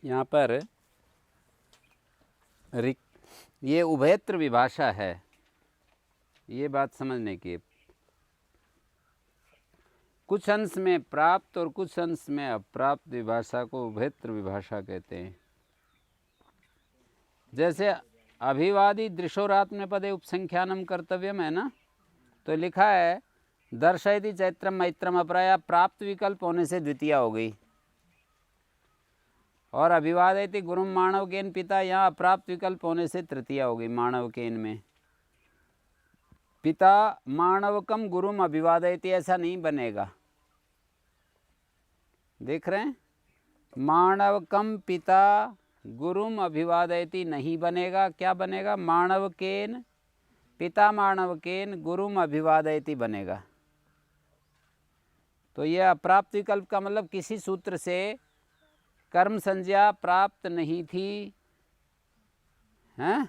यहाँ पर ये उभयत्र विभाषा है, ये बात समझने की। कुछ अंश में प्राप्त और कुछ अंश में अप्राप्त विभाषा को उभयत्र विभाषा कहते हैं। जैसे अभिवादी दृशोरात्मपदे उपसंख्यानम कर्तव्यम है ना, तो लिखा है दर्शयति चैत्रम मैत्रम अपराया, प्राप्त विकल्प होने से द्वितीय हो गई। और अभिवादयति गुरुम माणवकेन पिता, यहाँ अप्राप्त विकल्प होने से तृतीया हो गई माणवकेन में। पिता माणवकम गुरुम अभिवादयति ऐसा नहीं बनेगा, देख रहे हैं, माणवकम पिता गुरुम अभिवादयति नहीं बनेगा, क्या बनेगा, माणवकेन पिता माणवकेन गुरुम अभिवादयति बनेगा। तो यह अप्राप्त विकल्प का मतलब किसी सूत्र से कर्म संज्ञा प्राप्त नहीं थी, हैं,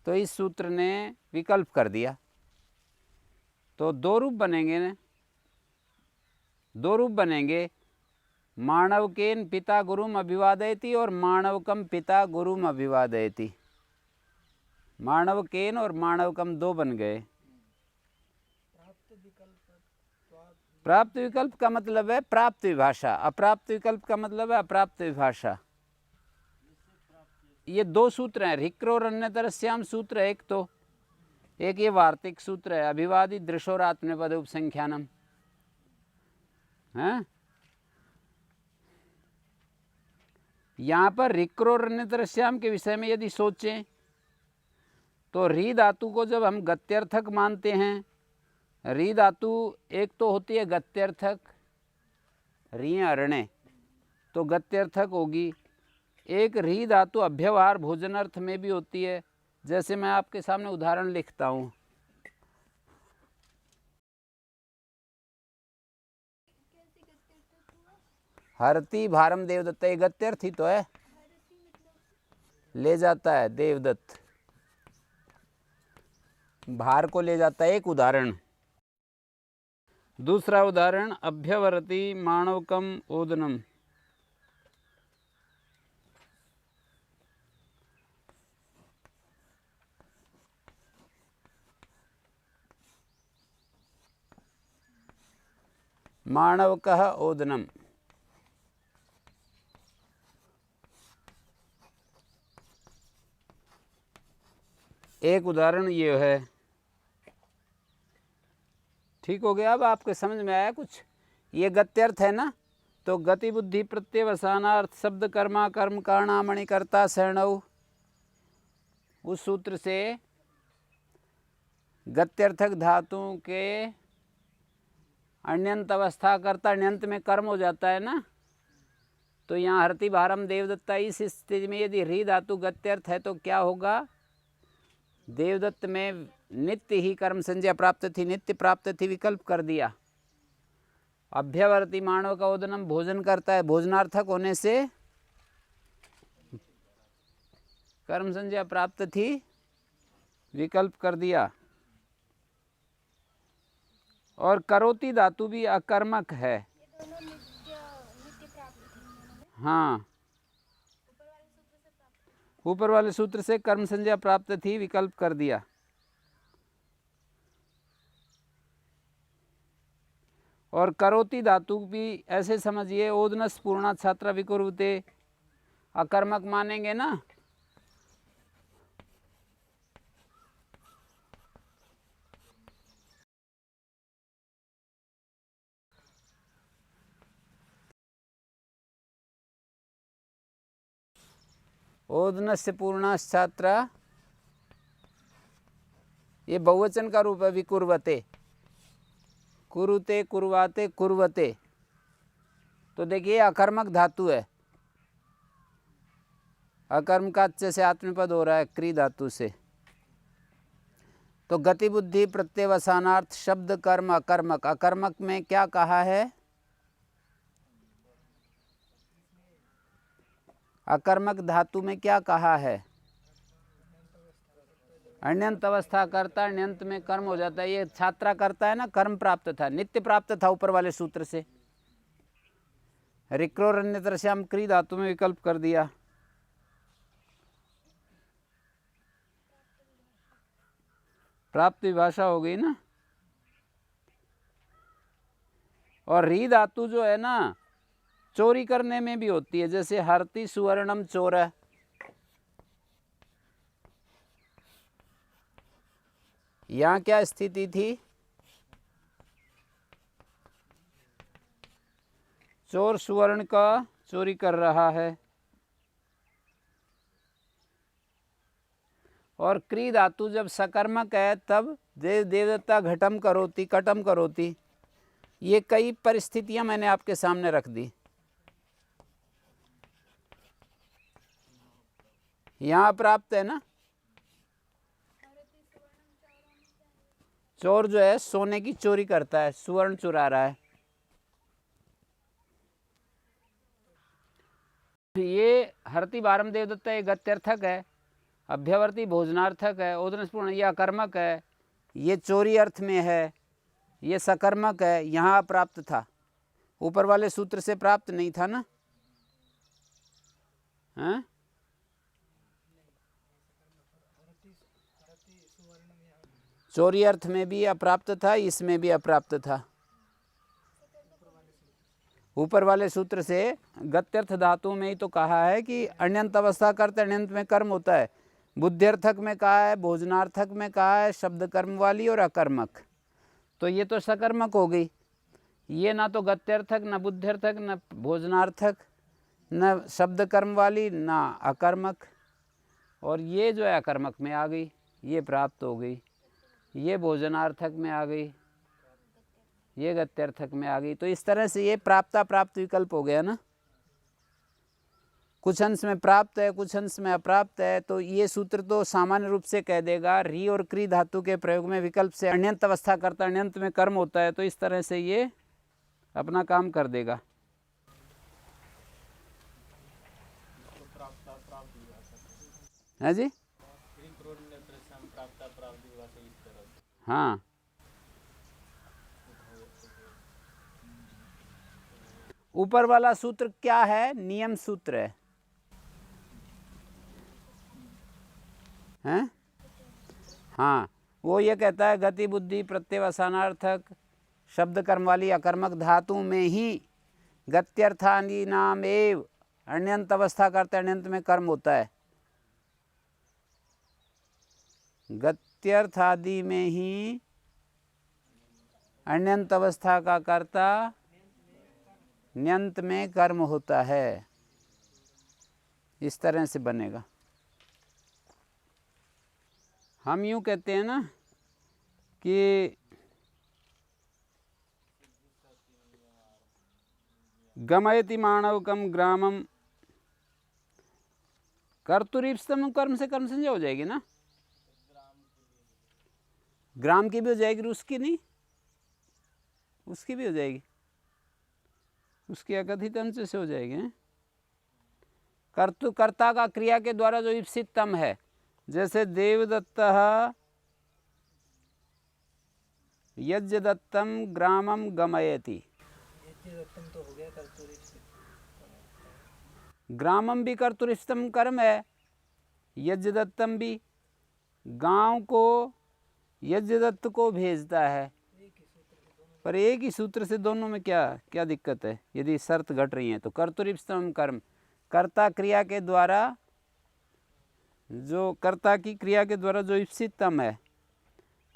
तो इस सूत्र ने विकल्प कर दिया। तो दो रूप बनेंगे ना, दो रूप बनेंगे, माणवकेन पिता गुरुम अभिवादयति और माणवकम पिता गुरुम अभिवादयति। माणवकेन और माणवकम दो बन गए। प्राप्त विकल्प का मतलब है प्राप्त विभाषा, अप्राप्त विकल्प का मतलब है अप्राप्त विभाषा। ये दो सूत्र हैं, ऋक्र और अन्यतरस्याम सूत्र है एक, तो एक ये वार्तिक सूत्र है अभिवादी दृशोरात्मपद उपसंख्यानम है। यहाँ पर ऋक्र और अन्यतरस्याम के विषय में यदि सोचें तो री धातु को जब हम गत्यर्थक मानते हैं, री धातु एक तो होती है गत्यर्थक, री अरण्य तो गत्यर्थक होगी, एक री धातु अभ्यवहार भोजनार्थ में भी होती है। जैसे मैं आपके सामने उदाहरण लिखता हूँ, हरती भारम देवदत्त, ये गत्यर्थ ही तो है, ले जाता है देवदत्त, भार को ले जाता है। एक उदाहरण। दूसरा उदाहरण अभ्यवरति माणवकम ओदनम, माणवकः ओदनम। एक उदाहरण ये है, ठीक हो गया। अब आपके समझ में आया कुछ? ये गत्यर्थ है ना, तो गति बुद्धि प्रत्यवसानार्थ शब्द कर्मा कर्म कारणामणि कर्ता शरणौ, उस सूत्र से गत्यर्थक धातुओं के अण्यंत अवस्था करता अण्यंत में कर्म हो जाता है ना। तो यहाँ हरति भारम देवदत्ता, इस स्थिति में यदि री धातु गत्यर्थ है तो क्या होगा, देवदत्त में नित्य ही कर्म संज्ञा प्राप्त थी, नित्य प्राप्त थी, विकल्प कर दिया। अभ्यवर्ती मानव का ओदनम भोजन करता है, भोजनार्थक होने से कर्म संज्ञा प्राप्त थी, विकल्प कर दिया। और करोति धातु भी अकर्मक है, हाँ, ऊपर वाले सूत्र से कर्म संज्ञा प्राप्त थी, विकल्प कर दिया। और करोति धातु भी ऐसे समझिए, ओदनस पूर्णा छात्रा विकुर्वते, अकर्मक मानेंगे ना। ओदनस्य पूर्णास छात्रा, ये बहुवचन का रूप है, विकुर्वते, कुरुते कुर्वाते कुर्वते। तो देखिए अकर्मक धातु है, अकर्म का अच्छे से आत्मपद हो रहा है क्री धातु से। तो गति बुद्धि प्रत्यवसानार्थ शब्द कर्म अकर्मक, अकर्मक में क्या कहा है? अकर्मक धातु में क्या कहा है? अण्यंत अवस्था करता, अण्यंत में कर्म हो जाता है। ये छात्रा करता है ना, कर्म प्राप्त था, नित्य प्राप्त था ऊपर वाले सूत्र से। रिक्रोरण्यतरस्याम क्री धातु में विकल्प कर दिया। प्राप्त विभाषा हो गई ना। और री धातु जो है ना, चोरी करने में भी होती है, जैसे हरति सुवर्णम चोर। यहां क्या स्थिति थी? चोर सुवर्ण का चोरी कर रहा है। और क्री धातु जब सकर्मक है तब देव देवदत्ता घटम करोति कटम करोति। ये कई परिस्थितियां मैंने आपके सामने रख दी। यहां प्राप्त है ना, चोर जो है सोने की चोरी करता है, सुवर्ण चुरा रहा है। ये हरति बारम देवदत्ता ये गत्यर्थक है, अभ्यवर्ती भोजनार्थक है, ओदनस्पूर्ण ये अकर्मक है, ये चोरी अर्थ में है, ये सकर्मक है। यहाँ प्राप्त था, ऊपर वाले सूत्र से प्राप्त नहीं था ना। हाँ? चोरी अर्थ में भी अप्राप्त था, इसमें भी अप्राप्त था। ऊपर वाले सूत्र से गत्यर्थ धातु में ही तो कहा है कि अण्यंत अवस्था करते अण्यंत में कर्म होता है। बुद्ध्यर्थक में कहा है, भोजनार्थक में कहा है, शब्द कर्म वाली और अकर्मक। तो ये तो सकर्मक हो गई। ये ना तो गत्यर्थक, न बुद्ध्यर्थक, न भोजनार्थक, न शब्द कर्म वाली, ना अकर्मक। और ये जो है अकर्मक में आ गई, ये प्राप्त हो गई। ये भोजनार्थक में आ गई, ये गत्यर्थक में आ गई। तो इस तरह से ये प्राप्ता प्राप्त विकल्प हो गया ना। कुछ अंश में प्राप्त है, कुछ अंश में अप्राप्त है। तो ये सूत्र तो सामान्य रूप से कह देगा री और क्री धातु के प्रयोग में विकल्प से अण्यंत अवस्था करता अण्यंत में कर्म होता है। तो इस तरह से ये अपना काम कर देगा। है जी? हाँ, ऊपर वाला सूत्र क्या है? नियम सूत्र है, हैं? हाँ, वो ये कहता है गति बुद्धि प्रत्यवसानार्थक शब्द कर्म वाली अकर्मक धातु में ही गत्यर्थादि नाम एव अण्यंत अवस्था करते अण्यंत में कर्म होता है। गत्यर्थादि में ही अण्यंत अवस्था का कर्ता न्यंत में कर्म होता है। इस तरह से बनेगा। हम यूँ कहते हैं ना कि गमयति माणवकम ग्रामम, कर्तुरीप्सितम कर्म से कर्म संज्ञा हो जाएगी ना। ग्राम की भी हो जाएगी, उसकी नहीं, उसकी भी हो जाएगी, उसकी अकथित अंश से हो जाएगी। कर्ता का क्रिया के द्वारा जो ईप्सित तम है, जैसे देवदत्तः यज्ञदत्तम ग्रामम गमयति। ग्रामम भी कर्तुरीप्सितम कर्म है, यज्ञदत्तम भी गांव को यज्ञदत्त को भेजता है। पर एक ही सूत्र से दोनों में क्या क्या दिक्कत है? यदि शर्त घट रही है तो कर्तुरीप्सितम कर्म, कर्ता क्रिया के द्वारा जो कर्ता की क्रिया के द्वारा जो ईप्सितम है,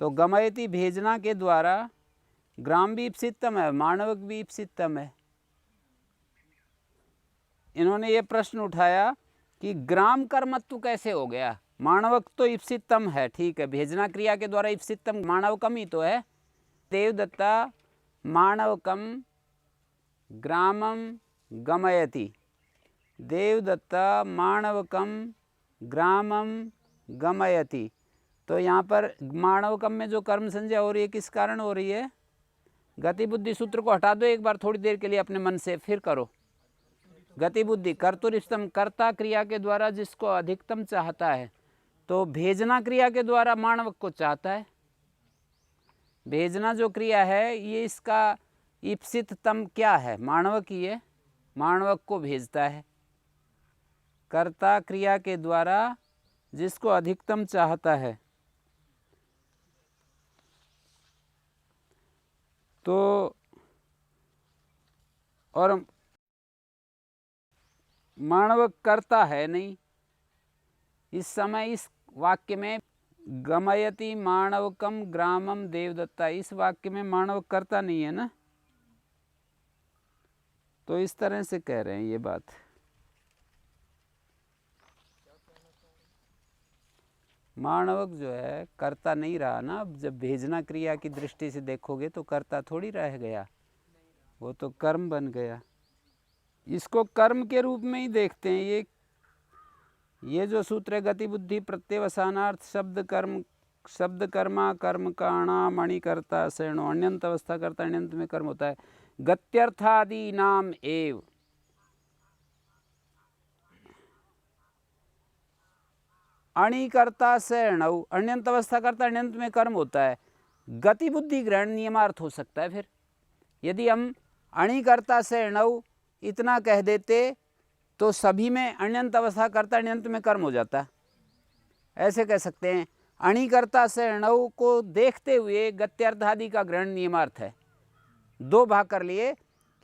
तो गमयति भेजना के द्वारा ग्राम भी ईप्सितम है, माणवक भी ईप्सितम है। इन्होंने ये प्रश्न उठाया कि ग्राम कर्मत्व कैसे हो गया? माणवक तो ईप्सितम है, ठीक है, भेजना क्रिया के द्वारा ईप्सितम माणवकम ही तो है। देवदत्ता माणवकम ग्रामम गमयति, देवदत्ता माणवकम ग्रामम गमयति। तो यहाँ पर माणवकम में जो कर्म संज्ञा हो रही है किस कारण हो रही है? गति बुद्धि सूत्र को हटा दो एक बार थोड़ी देर के लिए अपने मन से, फिर करो। गति बुद्धि कर्तुरिष्टम, कर्ता क्रिया के द्वारा जिसको अधिकतम चाहता है, तो भेजना क्रिया के द्वारा माणवक को चाहता है। भेजना जो क्रिया है ये इसका ईप्सिततम क्या है? माणवक ही है, माणवक को भेजता है। कर्ता क्रिया के द्वारा जिसको अधिकतम चाहता है, तो और माणवक करता है नहीं। इस समय इस वाक्य में गमयति माणवकम ग्रामम देवदत्ता, इस वाक्य में माणवक करता नहीं है ना, तो इस तरह से कह रहे हैं ये बात। माणवक जो है करता नहीं रहा ना। अब जब भेजना क्रिया की दृष्टि से देखोगे तो करता थोड़ी रह गया, वो तो कर्म बन गया। इसको कर्म के रूप में ही देखते हैं। ये जो सूत्र है गति बुद्धि प्रत्यवसानार्थ शब्द कर्मा कर्म काणा मणिकर्ता शरणो, अण्यंत अवस्था करता अण्यंत में कर्म होता है। गत्यर्थादि नाम एव, अणिकर्ता शरणौ, अण्यंत अवस्था करता अण्यंत में कर्म होता है। गति बुद्धि ग्रहण नियमार्थ हो सकता है। फिर यदि हम अणिकर्ता शरणौ इतना कह देते तो सभी में अण्यंत अवस्था करता अण्यंत में कर्म हो जाता। ऐसे कह सकते हैं अणिकर्ता शरणौ को देखते हुए गत्यर्थादि का ग्रहण नियमार्थ है। दो भाग कर लिए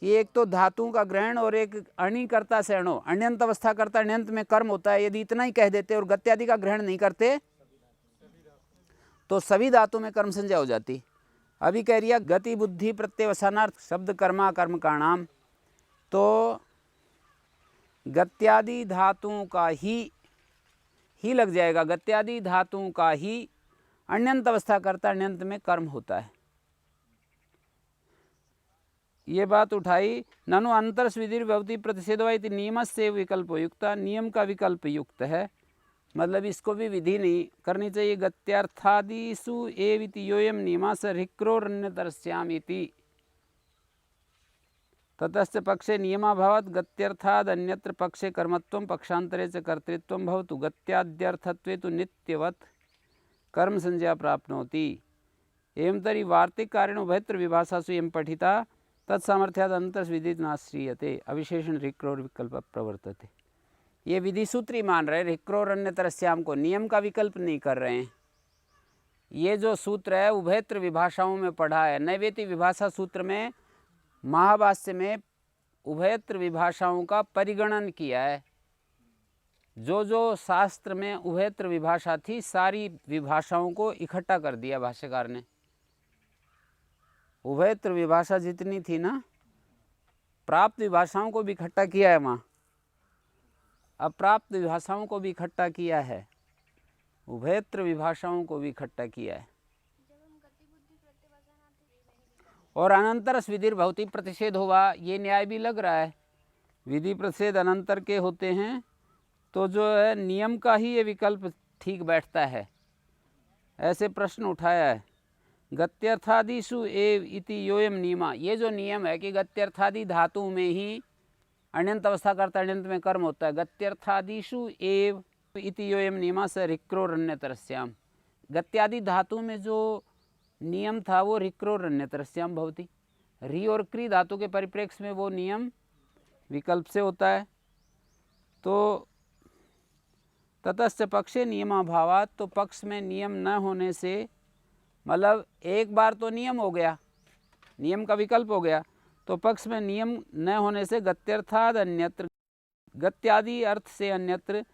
कि एक तो धातुओं का ग्रहण और एक अणिकर्ता शरणो, अण्यंत अवस्था करता अण्यंत में कर्म होता है। यदि इतना ही कह देते और गत्यादि का ग्रहण नहीं करते तो सभी धातु में कर्म संज्ञा हो जाती। अभी कह रही है गति बुद्धि प्रत्यवसानार्थ शब्द कर्मा कर्म का नाम, तो गत्यादि धातुओं का ही लग जाएगा। गत्यादि धातुओं का ही अण्यंत अवस्था करता अण्यंत में कर्म होता है। ये बात उठाई। ननु अंतर विधि भवती प्रतिषेधवा इति नियमस्य विकल्प युक्ता, नियम का विकल्प युक्त है, मतलब इसको भी विधि नहीं करनी चाहिए। गत्यार्थादिषु एव इति योयम नियमः स ऋक्रोरन्यतरस्याम् इति ततश्च पक्षे नियमाभावात् गत्यर्थाद् अन्यत्र पक्षे कर्मत्वं पक्षान्तरे च कर्तृत्वं भवतु। गत्याद्यर्थत्वे तु नित्यवत् कर्म संज्ञा प्राप्नोति। एवं तर्हि वार्तिक कारेण उभयत्र विभाषासु एवं पठिता तत्सामर्थ्याद अंतर्विधि नाश्रीयते अविशेषण ऋक्रोर विकल्प प्रवर्तते। ये विधि सूत्री मान रहे, ऋक्रोर अन्यतरस्याम को नियम का विकल्प नहीं कर रहे हैं। ये जो सूत्र है उभयत्र विभाषाओं में पढ़ा है। नैवेति विभाषा सूत्र में महाभाष्य में उभयत्र विभाषाओं का परिगणन किया है। जो जो शास्त्र में उभयत्र विभाषा थी सारी विभाषाओं को इकट्ठा कर दिया भाष्यकार ने। उभयत्र विभाषा जितनी थी ना, प्राप्त विभाषाओं को भी इकट्ठा किया है वहाँ, अप्राप्त विभाषाओं को भी इकट्ठा किया है, उभयत्र विभाषाओं को भी इकट्ठा किया है। और अनंतर विधि भवती प्रतिषेध हुआ, ये न्याय भी लग रहा है। विधि प्रतिषेध अनंतर के होते हैं तो जो है नियम का ही ये विकल्प ठीक बैठता है। ऐसे प्रश्न उठाया है। गत्यर्थादिषु एव इति योयम नियमा, ये जो नियम है कि गत्यर्थादि धातु में ही अण्यंत अवस्था करता अण्यंत में कर्म होता है। गत्यर्थादिषु एव इति योयम नियमा स ऋक्रोरन्यतरस्याम, गत्यादि धातु में जो नियम था वो ऋक्रोरन्यतरस्याम भवति। री और क्री धातु के परिप्रेक्ष्य में वो नियम विकल्प से होता है। तो ततश्च पक्षे नियमाभावात्, तो पक्ष में नियम न होने से, मतलब एक बार तो नियम हो गया, नियम का विकल्प हो गया, तो पक्ष में नियम न होने से गत्यर्थाद अन्यत्र, गत्यादि अर्थ से अन्यत्र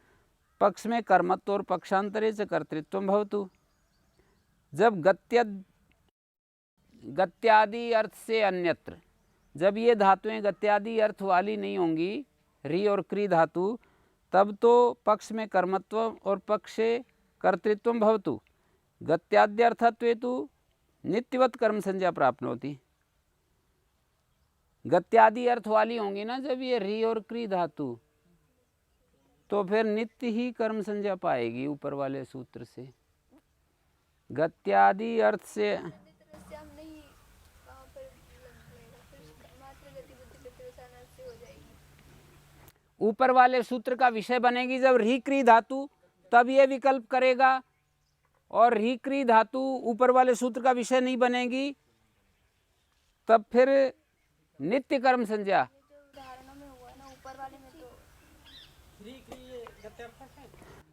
पक्ष में कर्मत्व और पक्षांतरे से कर्तृत्वं भवतु। जब गत्यादि अर्थ से अन्यत्र, जब ये धातुएं गत्यादि अर्थ वाली नहीं होंगी, री और क्री धातु, तब तो पक्ष में कर्मत्व और पक्षे कर्तृत्वं भवतु। गत्याद्यर्थत्वे तु नित्यवत कर्म संज्ञा प्राप्त होती। गत्यादि अर्थ वाली होंगी ना जब ये री और क्री धातु, तो फिर नित्य ही कर्म संज्ञा पाएगी ऊपर वाले सूत्र से। गत्यादि अर्थ से हम नहीं वहाँ पर लगेगा, फिर मात्र गति बुद्धि प्रत्यवसान अर्थ से हो जाएगी। ऊपर वाले सूत्र का विषय बनेगी जब रीक्री धातु, तब ये विकल्प करेगा, और रीक्री धातु ऊपर वाले सूत्र का विषय नहीं बनेगी तब फिर नित्य कर्म संज्ञा। जो उदाहरणों में हुआ ना ऊपर वाले में तो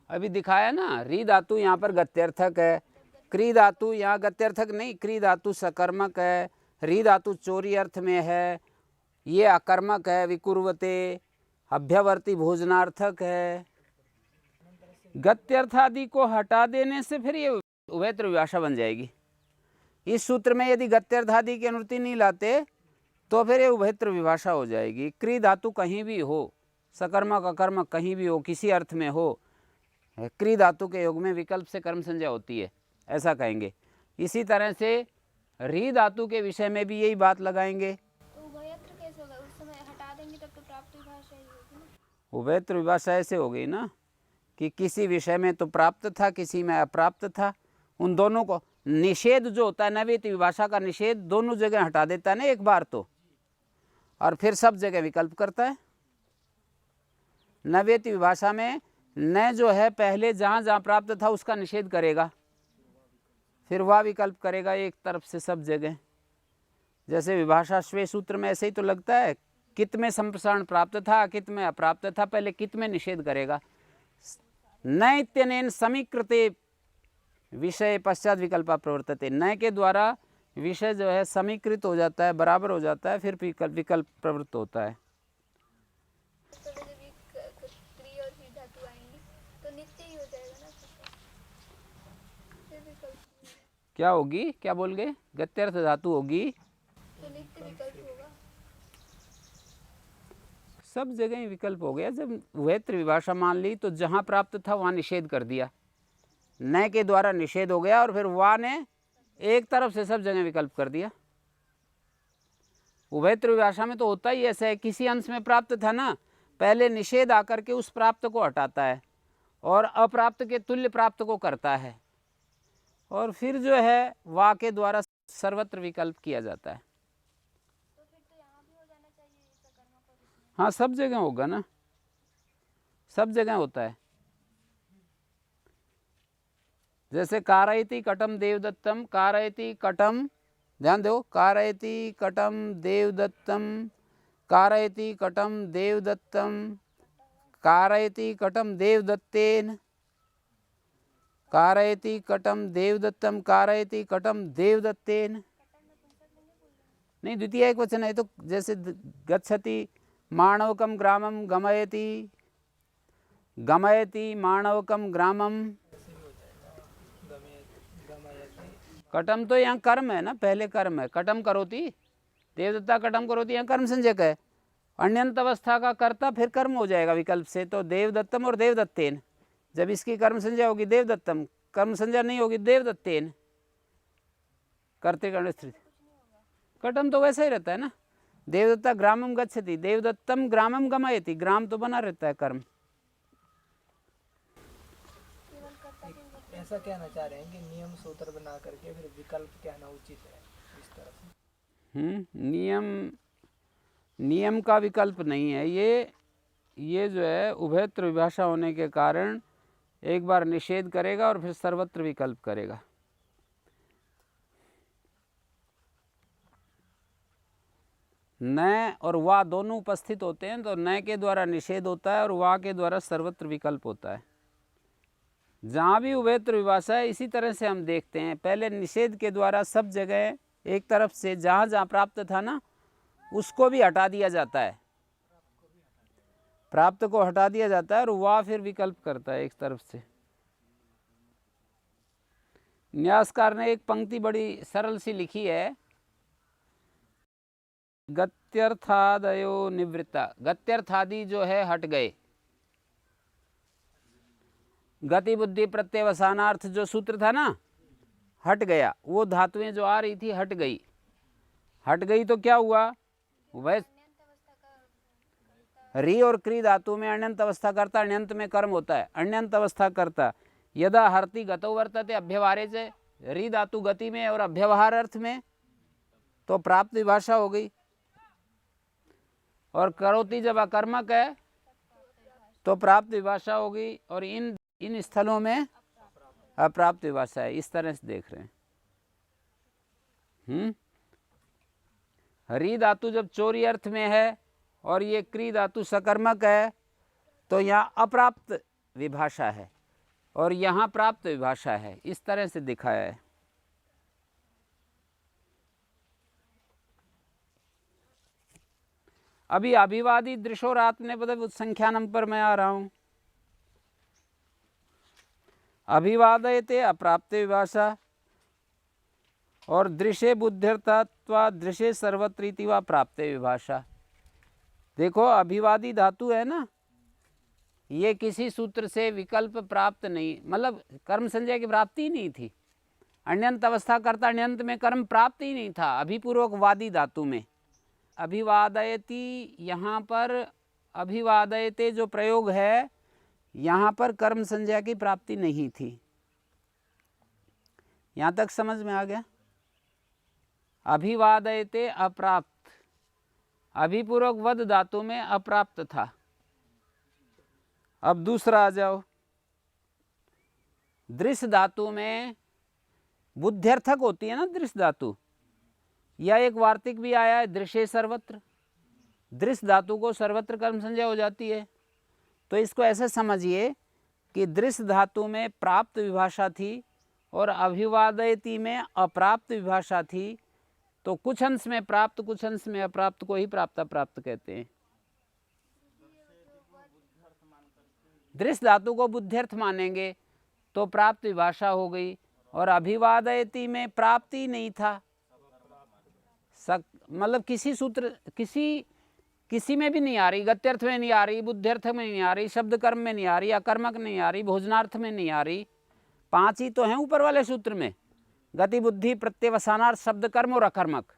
अभी दिखाया ना, री धातु यहाँ पर गत्यर्थक है, क्री धातु यहाँ गत्यर्थक नहीं, क्री धातु सकर्मक है, री धातु चोरी अर्थ में है, ये अकर्मक है, विकुर्वते, अभ्यवर्ती भोजनार्थक है। गत्यर्थ आदि को हटा देने से फिर ये उभयत्र विभाषा बन जाएगी। इस सूत्र में यदि गत्यर्थ आदि की अनुवृत्ति नहीं लाते तो फिर ये उभयत्र विभाषा हो जाएगी। क्री धातु कहीं भी हो, सकर्मक अकर्मक कहीं भी हो, किसी अर्थ में हो, क्री धातु के योग में विकल्प से कर्म संज्ञा होती है, ऐसा कहेंगे। इसी तरह से री धातु के विषय में भी यही बात लगाएंगे। तो उभयत्र कैसे होगा? उस समय हटा देंगे तब तो प्राप्त विभाषा ही होगी ना। उभयत्र विभाषा ऐसे हो गई ना कि किसी विषय में तो प्राप्त था, किसी में अप्राप्त था, उन दोनों को निषेध जो होता है, नवेति विभाषा का निषेध दोनों जगह हटा देता है ना एक बार तो, और फिर सब जगह विकल्प करता है। नवेति विभाषा में न जो है पहले जहाँ जहाँ प्राप्त था उसका निषेध करेगा, फिर वह विकल्प करेगा एक तरफ से सब जगह। जैसे विभाषा श्वे सूत्र में ऐसे ही तो लगता है, कित में संप्रसारण प्राप्त था, कित में अप्राप्त था, पहले कित में निषेध करेगा। न इत्यनेन समीकृते विषय पश्चात विकल्प प्रवर्तते, न के द्वारा विषय जो है समीकृत हो जाता है, बराबर हो जाता है, फिर विकल्प प्रवृत्त होता है। तो जब ये क्री और री धातु आएंगी तो नित्य ही हो जाएगा ना, फिर विकल्प क्या होगी, क्या बोल गए? गत्यर्थ धातु होगी तो नित्य विकल्प होगा। सब जगह ही विकल्प हो गया। जब उभयत्र विभाषा मान ली तो जहाँ प्राप्त था वहाँ निषेध कर दिया, न के द्वारा निषेध हो गया, और फिर वह ने एक तरफ से सब जगह विकल्प कर दिया। उभयत्र विभाषा में तो होता ही ऐसा है, किसी अंश में प्राप्त था ना, पहले निषेध आकर के उस प्राप्त को हटाता है और अप्राप्त के तुल्य प्राप्त को करता है, और फिर जो है वा के द्वारा सर्वत्र विकल्प किया जाता है। तो फिर तो यहाँ भी हो जाना चाहिए सकर्मक और इसमें। हाँ, सब जगह होगा ना, सब जगह होता है। जैसे कारयति कटम देवदत्तम, कारयति कटम, ध्यान दो, कारयति कटम देवदत्तम, कारयति कटम देवदत्तम, कारयति कटम देवदत्तेन, कारयति कटम देवदत्तम, कारयति कटम देवदत्तेन। नहीं, द्वितीय एक वचन है तो जैसे गच्छति माणवकम ग्रामम गमयति, गमयति माणवकम ग्रामम। कटम तो यहाँ कर्म है ना, पहले कर्म है, कटम करोति, देवदत्ता कटम करोति, यहाँ कर्म संज्ञक है। अन्यंत अवस्था का कर्ता फिर कर्म हो जाएगा विकल्प से, तो देवदत्तम और देवदत्तेन। जब इसकी कर्म संज्ञा होगी देवदत्तम, कर्म संज्ञा नहीं होगी देवदत्तेन, करते करने स्थिति। कटम तो वैसा ही रहता है ना, देवदत्ता ग्रामम गच्छति, देवदत्तम ग्रामम गमयति, ग्राम तो बना रहता है कर्म। ऐसा कहना चाह रहे हैं कि नियम सूत्र बना करके फिर विकल्प कहना उचित है इस तरह से। नियम का विकल्प नहीं है ये जो है उभयत्र विभाषा होने के कारण एक बार निषेध करेगा और फिर सर्वत्र विकल्प करेगा। न और वा दोनों उपस्थित होते हैं तो न के द्वारा निषेध होता है और वा के द्वारा सर्वत्र विकल्प होता है। जहाँ भी उभयत्र विभाषा है इसी तरह से हम देखते हैं, पहले निषेध के द्वारा सब जगह एक तरफ से जहाँ जहाँ प्राप्त था ना उसको भी हटा दिया जाता है, प्राप्त को हटा दिया जाता है और वह फिर विकल्प करता है एक तरफ से। न्यासकार ने एक पंक्ति बड़ी सरल सी लिखी है, गत्यर्थादयो निवृत्ता, गत्यर्थादि जो है हट गए, गति बुद्धि प्रत्यवसानार्थ जो सूत्र था ना हट गया, वो धातुएं जो आ रही थी हट गई। हट गई तो क्या हुआ, वह री और क्री धातु में अण्यंत अवस्था करता, अण्यंत में कर्म होता है, अण्यंत अवस्था करता। यदा हरति गतो वर्तते अभ्यवारे से री धातु गति में और अव्यवहार अर्थ में तो प्राप्त विभाषा हो गई, और करोति जब अकर्मक है तो प्राप्त विभाषा होगी, और इन स्थलों में अप्राप्त विभाषा है। इस तरह से देख रहे हैं। री धातु जब चोरी अर्थ में है और ये क्री धातु सकर्मक है तो यहाँ अप्राप्त विभाषा है और यहाँ प्राप्त विभाषा है। इस तरह से दिखाया है। अभी अभिवादी दृशोरात ने पता संख्या नंबर में आ रहा हूं। अभिवादयते अप्राप्त विभाषा और दृश्य बुद्धिर्थत्वा दृश्य सर्वत्रीति वा प्राप्त विभाषा। देखो अभिवादी धातु है ना, ये किसी सूत्र से विकल्प प्राप्त नहीं, मतलब कर्म संज्ञा की प्राप्ति ही नहीं थी। अण्यंत अवस्था करता अण्यंत में कर्म प्राप्त ही नहीं था। अभिपूर्वक वादी धातु में अभिवादयति, यहाँ पर अभिवादयते जो प्रयोग है यहाँ पर कर्म संज्ञा की प्राप्ति नहीं थी। यहाँ तक समझ में आ गया। अभिवादयते अप्राप्त, अभिपूर्वक वद धातु में अप्राप्त था। अब दूसरा आ जाओ, दृश्य धातु में बुद्ध्यर्थक होती है ना दृश्य धातु, या एक वार्तिक भी आया है दृश्य सर्वत्र। दृश्य धातु को सर्वत्र कर्म संज्ञा हो जाती है। तो इसको ऐसे समझिए कि दृश्य धातु में प्राप्त विभाषा थी और अभिवादयति में अप्राप्त विभाषा थी। तो कुछ अंश में प्राप्त कुछ अंश में अप्राप्त को ही प्राप्त अप्राप्त कहते हैं। दृश्य धातु को बुद्ध्यर्थ मानेंगे तो प्राप्त विभाषा हो गई, और अभिवादयति में प्राप्ति नहीं था। मतलब किसी सूत्र किसी में भी नहीं आ रही, गत्यर्थ में नहीं आ रही, बुद्ध्यर्थ में नहीं आ रही, शब्द कर्म में नहीं आ रही, अकर्मक नहीं आ रही, भोजनार्थ में नहीं आ रही। 5 ही तो हैं ऊपर वाले सूत्र में, गति बुद्धि प्रत्यवसानार्थ शब्द कर्म और अकर्मक।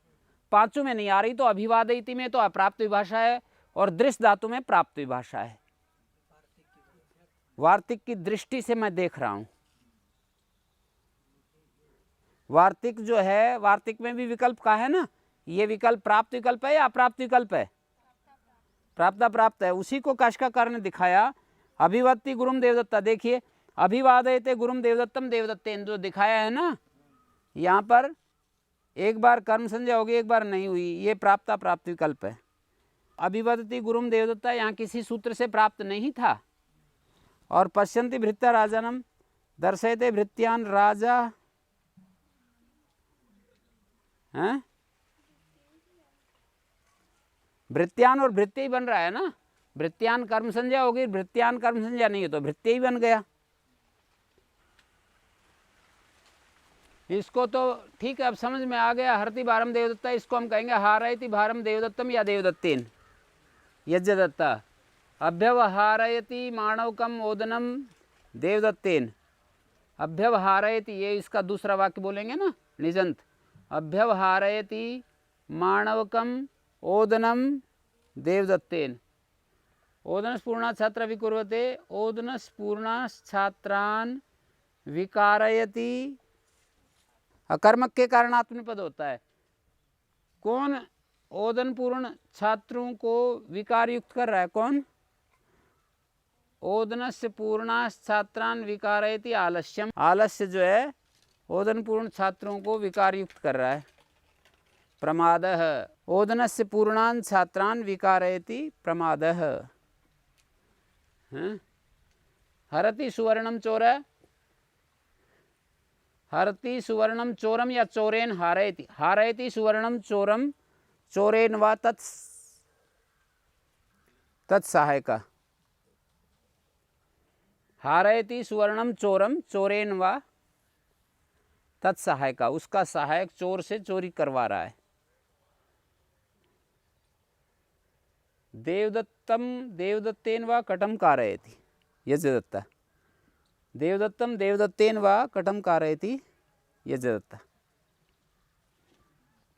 5 में नहीं आ रही तो अभिवादयति में तो अप्राप्त विभाषा है और दृश्य धातु में प्राप्त विभाषा है। वार्तिक की दृष्टि से मैं देख रहा हूं। वार्तिक जो है, वार्तिक में भी विकल्प का है ना, ये विकल्प प्राप्त विकल्प है या अप्राप्त विकल्प है? प्राप्त प्राप्त है। उसी को काष्काकार ने दिखाया। अभिवत्ति गुरुम देवदत्ता, देखिए अभिवादयते गुरुम देवदत्तम देवदत्तेन जो दिखाया है ना, यहाँ पर एक बार कर्म संज्ञा होगी एक बार नहीं हुई, ये प्राप्त प्राप्त विकल्प है। अभिवदति गुरुम देवदत्ता यहाँ किसी सूत्र से प्राप्त नहीं था। और पश्यन्ति भृत्या राजानम दर्शयते भृत्यान राजा, हैं भृत्यान और भृत्य ही बन रहा है ना। भृत्यान कर्म संज्ञा होगी, भृत्यान कर्म संज्ञा नहीं है तो भृत्य ही बन गया। इसको तो ठीक है, अब समझ में आ गया। हरति भारम देवदत्ता, इसको हम कहेंगे हारयति भारम देवदत्तम या देवदत्तेन यज्ञदत्ता। अभ्यवहारयति माणवकम ओदनम देवदत्तेन। अभ्यवहारयति, ये इसका दूसरा वाक्य बोलेंगे ना निजंत। अभ्यवहारयति माणवकम ओदनम देवदत्तेन। ओदनस पूर्णा छात्र विकुर्वते, ओदनस पूर्णा छात्रान विकारयति। अकर्मक के कारण आत्मनिपद होता है। कौन ओदन पूर्ण छात्रों को विकार युक्त कर रहा है? कौन? ओदनस्य पूर्णा छात्रान विकारयति आलस्यम। आलस्य जो है ओदन पूर्ण छात्रों को विकार युक्त कर रहा है। प्रमादः, ओदनस्य पूर्णान छात्रान विकारयति प्रमादः। हरति सुवर्णम चोर, हरति सुवर्णम चोरम या चोरेन हारयति। हारयति सुवर्णम चोरम चोरेन वा तत्सहायका। हारयति सुवर्णम चोरम चोरेन वा तत्सहायका, उसका सहायक चोर से चोरी करवा रहा है। देवदत्तम देवदत्तेन वा कटम कारयति यज्ञदत्ता। देवदत्तम देवदत्तेन वा कटम कारयति यज्ञदत्ता।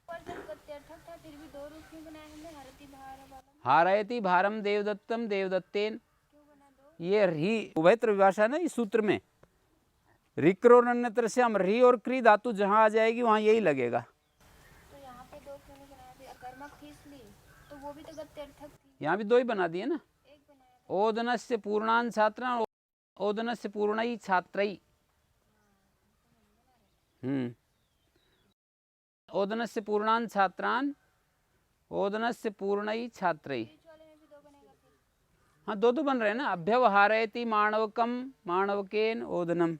और जब गत्यर्थक था फिर भी 2 रूप क्यों बनाए हमने? हरति भार वाला हारयति भारम देवदत्तम देवदत्तेन, क्यों बना 2? ये ही उभयत्र विभाषा ना इस सूत्र में। रिक्रोरन्यत्र से हम री और क्री धातु जहाँ आ जाएगी वहाँ यही लगेगा। तो यहाँ पे दो क्यों नहीं बनाया थी? अकर्मक थी इसलिए, तो वो भी तो गत्यर्थक थी। यहाँ भी दो ही बना दिए ना, एक बनाया। ओदनस्य पूर्णान छात्रान, ओदनस्य पूर्णई छात्रई। ओदनस्य पूर्णान छात्रान, ओदनस्य पूर्णई छात्रई। बीच वाले में भी दो बनेगा फिर। हाँ दो बन रहे हैं ना, अभ्यवहारयति माणवकम माणवकेन ओदनम,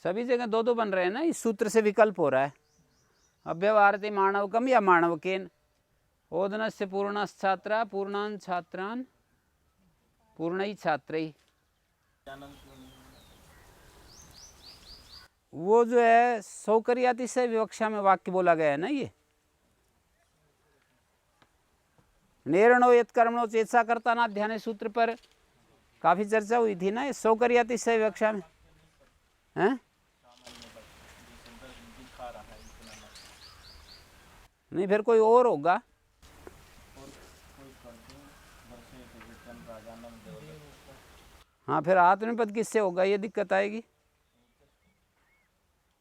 सभी जगह दो बन रहे हैं ना, इस सूत्र से विकल्प हो रहा है। अभ्यवहारयति माणवकम या माणवकेन, ओदनस्य पूर्णश्छात्रा पूर्णान छात्रान पूर्णई छात्रई। वो जो है सौकर्याति से विवक्षा में वाक्य बोला गया है ना, ये नेरणो यत् कर्मणो चेतसा कर्ता ना ध्यान सूत्र पर काफी चर्चा हुई थी ना, ये सौकर्याति से विवक्षा में हैं? नहीं फिर कोई और होगा। हाँ फिर आत्मनिपद किससे होगा, ये दिक्कत आएगी।